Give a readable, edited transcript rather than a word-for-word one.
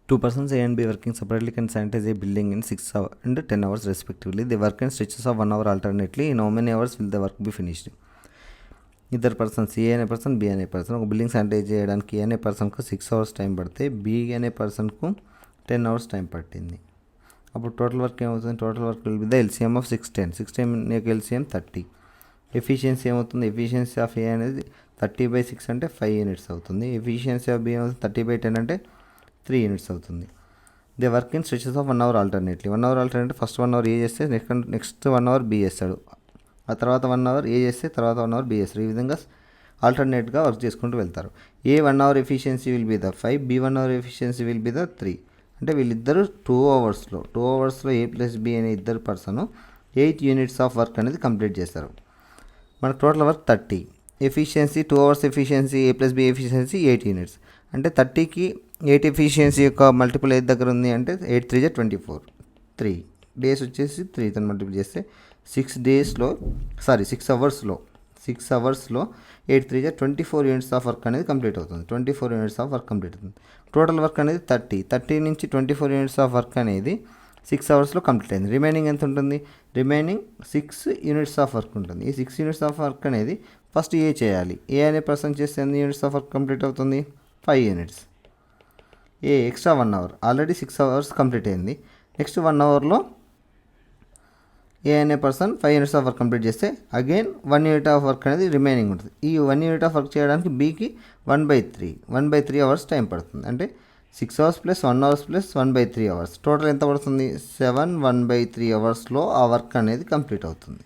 Two persons A and B working separately can sanitize a building in 6 hours and 10 hours respectively. They work in stretches of 1 hour alternately. In how many hours will the work be finished? ఇద్దరు persons ఏ అనే person B అనే person ఒక building sanitise చేయడానికి ఏ అనే పర్సన్కు 6 hours time పడితే B అనే పర్సన్కు 10 hours time పట్టింది. అప్పుడు టోటల్ వర్క్ ఏమవుతుంది? Total work will be the LCM of 610 యొక్క ఎల్సిఎం 30. ఎఫిషియన్సీ ఏమవుతుంది? ఎఫిషియన్సీ ఆఫ్ ఏ అనేది 30/6 అంటే 5 units అవుతుంది. ఎఫిషియన్సీ ఆఫ్ బి ఏమవుతుంది? 30/10 అంటే 3 units అవుతుంది. They work in stretches of 1 hour alternately. 1 hour alternate first 1 hour ఏ చేస్తే నెక్స్ట్ 1 hour బి చేస్తాడు, ఆ తర్వాత 1 hour ఏ చేస్తే తర్వాత 1 hour బి చేస్తారు. ఈ విధంగా ఆల్టర్నేట్గా వర్క్ చేసుకుంటూ వెళ్తారు. A 1 hour efficiency will be the 5, B 1 hour efficiency will be the 3. అంటే వీళ్ళిద్దరు 2 అవర్స్లో ఏ ప్లస్ బి అనే ఇద్దరు పర్సన్ 8 units ఆఫ్ వర్క్ అనేది కంప్లీట్ చేస్తారు. మనకు total work 30. Efficiency 2 hours efficiency A plus B efficiency 8 units. అంటే 30కి 8 ఎఫిషియన్సీ యొక్క మల్టిపుల్ ఏది దగ్గర ఉంది అంటే 8 3 24. 3 days వచ్చేసి 3తో మల్టిపుల్ చేస్తే 6 అవర్స్లో 8 3 24 units ఆఫ్ వర్క్ అనేది కంప్లీట్ అవుతుంది. 24 units ఆఫ్ వర్క్ కంప్లీట్ అవుతుంది. టోటల్ వర్క్ అనేది 30 నుంచి 24 units ఆఫ్ వర్క్ అనేది 6 అవర్స్లో కంప్లీట్ అయింది. రిమైనింగ్ ఎంత ఉంటుంది? రిమైనింగ్ 6 units ఆఫ్ వర్క్ ఉంటుంది. ఈ 6 units ఆఫ్ వర్క్ అనేది ఫస్ట్ ఏ చేయాలి. ఏ అనే పర్సన్ చేస్తే ఎన్ని యూనిట్స్ ఆఫ్ వర్క్ కంప్లీట్ అవుతుంది? 5 units. A extra 1 hour already 6 hours complete అయింది. నెక్స్ట్ 1 hourలో ఏ అనే person 5 units of work complete చేస్తే అగైన్ 1 unit ఆఫ్ వర్క్ అనేది రిమైనింగ్ ఉంటుంది. ఈ 1 unit ఆఫ్ వర్క్ చేయడానికి బీకి 1/3 hours టైం పడుతుంది. అంటే 6 hours + 1 hour + 1/3 hours టోటల్ ఎంత పడుతుంది? 7 1/3 అవర్స్లో ఆ వర్క్ అనేది కంప్లీట్ అవుతుంది.